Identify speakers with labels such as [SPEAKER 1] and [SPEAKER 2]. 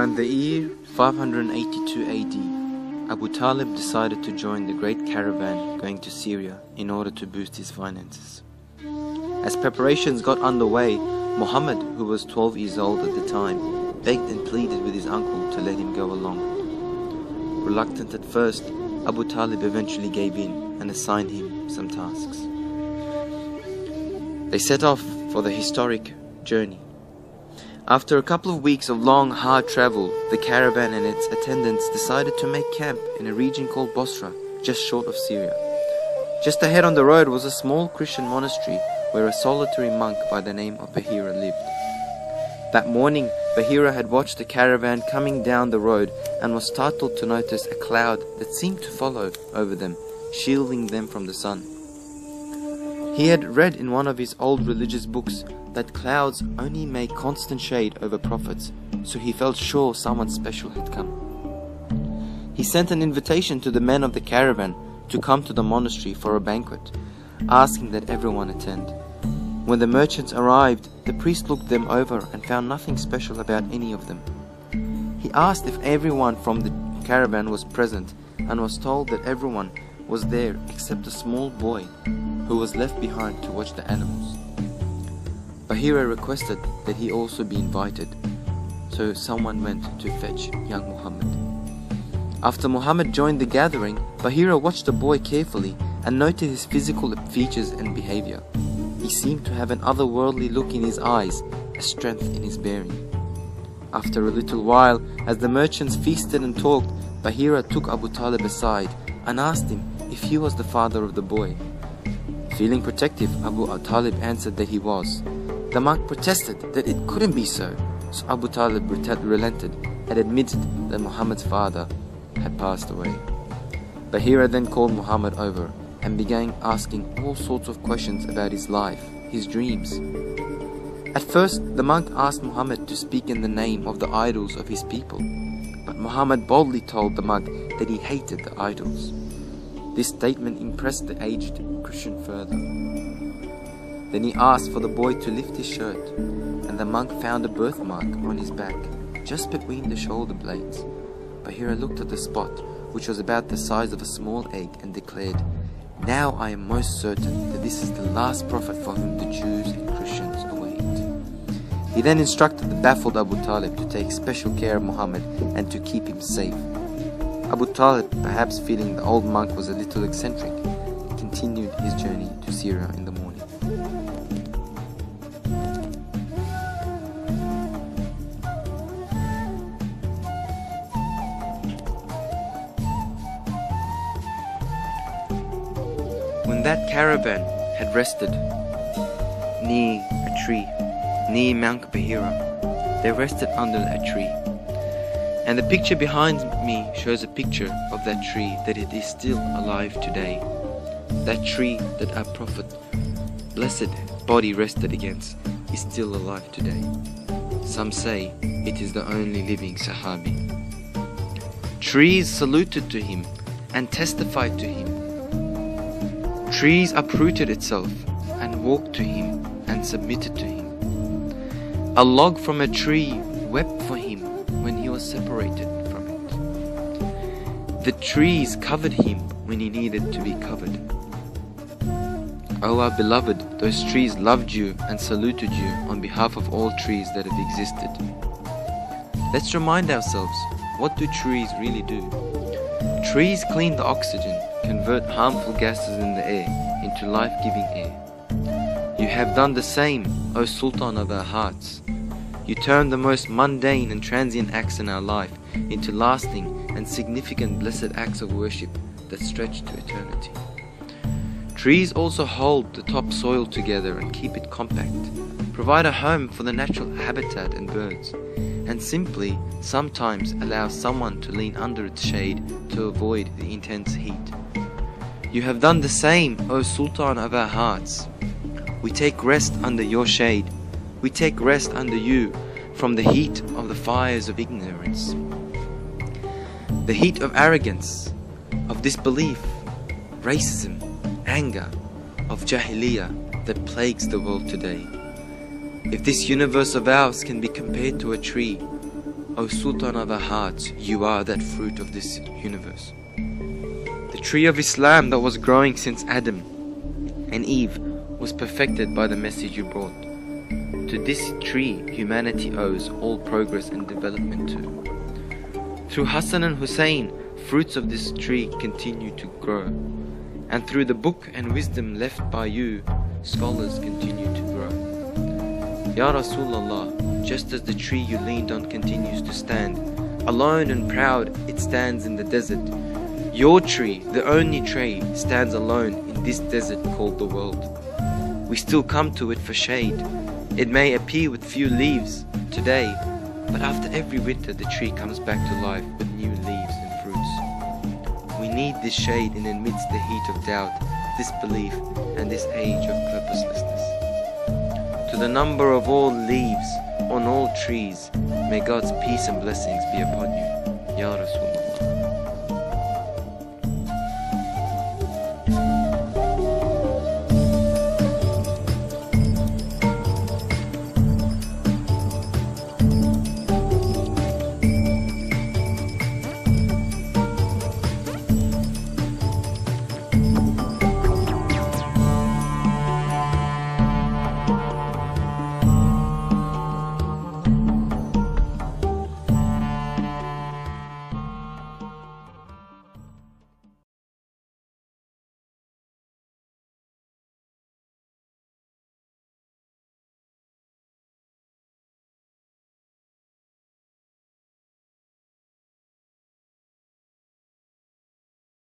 [SPEAKER 1] Around the year 582 AD, Abu Talib decided to join the great caravan going to Syria in order to boost his finances. As preparations got underway, Muhammad, who was 12 years old at the time, begged and pleaded with his uncle to let him go along. Reluctant at first, Abu Talib eventually gave in and assigned him some tasks. They set off for the historic journey. After a couple of weeks of long, hard travel, the caravan and its attendants decided to make camp in a region called Bosra, just short of Syria. Just ahead on the road was a small Christian monastery where a solitary monk by the name of Bahira lived. That morning, Bahira had watched the caravan coming down the road and was startled to notice a cloud that seemed to follow over them, shielding them from the sun. He had read in one of his old religious books that clouds only make constant shade over prophets, so he felt sure someone special had come. He sent an invitation to the men of the caravan to come to the monastery for a banquet, asking that everyone attend. When the merchants arrived, the priest looked them over and found nothing special about any of them. He asked if everyone from the caravan was present and was told that everyone was there except a small boy who was left behind to watch the animals. Bahira requested that he also be invited, so someone went to fetch young Muhammad. After Muhammad joined the gathering, Bahira watched the boy carefully and noted his physical features and behavior. He seemed to have an otherworldly look in his eyes, a strength in his bearing. After a little while, as the merchants feasted and talked, Bahira took Abu Talib aside and asked him if he was the father of the boy. Feeling protective, Abu Talib answered that he was. The monk protested that it couldn't be so Abu Talib relented and admitted that Muhammad's father had passed away. Bahira then called Muhammad over and began asking all sorts of questions about his life, his dreams. At first, the monk asked Muhammad to speak in the name of the idols of his people, but Muhammad boldly told the monk that he hated the idols. This statement impressed the aged Christian further. Then he asked for the boy to lift his shirt, and the monk found a birthmark on his back, just between the shoulder blades. Bahira looked at the spot, which was about the size of a small egg, and declared, "Now I am most certain that this is the last prophet for whom the Jews and Christians await." He then instructed the baffled Abu Talib to take special care of Muhammad and to keep him safe. Abu Talib, perhaps feeling the old monk was a little eccentric, continued his journey to Syria in the morning. When that caravan had rested near a tree, near Mount Bahira, they rested under a tree. And the picture behind me shows a picture of that tree that it is still alive today. That tree that our Prophet, blessed body rested against, is still alive today. Some say it is the only living Sahabi. Trees saluted to him and testified to him. Trees uprooted itself and walked to him and submitted to him. A log from a tree wept for him when he was separated from it. The trees covered him when he needed to be covered. O our beloved, those trees loved you and saluted you on behalf of all trees that have existed. Let's remind ourselves, what do trees really do? Trees clean the oxygen, convert harmful gases in the air into life-giving air. You have done the same, O Sultan of our hearts. You turn the most mundane and transient acts in our life into lasting and significant blessed acts of worship that stretch to eternity. Trees also hold the topsoil together and keep it compact, provide a home for the natural habitat and birds, and simply sometimes allow someone to lean under its shade to avoid the intense heat. You have done the same, O Sultan of our hearts. We take rest under your shade. We take rest under you from the heat of the fires of ignorance, the heat of arrogance, of disbelief, racism, anger, of Jahiliyyah that plagues the world today. If this universe of ours can be compared to a tree, O Sultan of our hearts, you are that fruit of this universe. The tree of Islam that was growing since Adam and Eve was perfected by the message you brought. To this tree humanity owes all progress and development to. Through Hassan and Hussein, fruits of this tree continue to grow. And through the book and wisdom left by you, scholars continue to grow. Ya Rasulullah, just as the tree you leaned on continues to stand, alone and proud it stands in the desert, your tree, the only tree, stands alone in this desert called the world. We still come to it for shade. It may appear with few leaves today, but after every winter the tree comes back to life with new leaves and fruits. We need this shade in amidst the heat of doubt, disbelief, and this age of purposelessness. To the number of all leaves on all trees, may God's peace and blessings be upon you, Ya Rasul.